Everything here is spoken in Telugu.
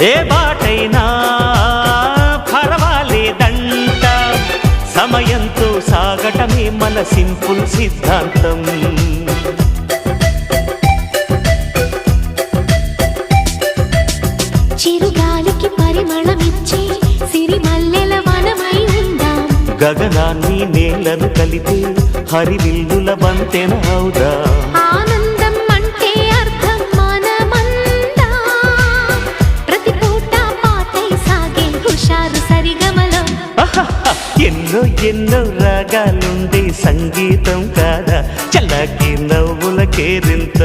ఏ బాటైనా పర్వాలేదంట, సమయంతో సాగటమే మన సింపుల్ సిద్ధాంతం. చిరుగాలికి పరిమళమిచ్చే సిరిమల్లెల వనమై ఉందాం, గగనాన్ని నేలను కలిపే హరివిల్లుల వంతెన అవుదాం. ఆనందం అంటే అర్థం మనమందా, ప్రతి పూట పాటై సాగే హుషారు సరిగమలో. ఎన్నో ఎన్నో రాగాలుండే సంగీతం కాదా, చల్లకి నవ్వుల కేరింత.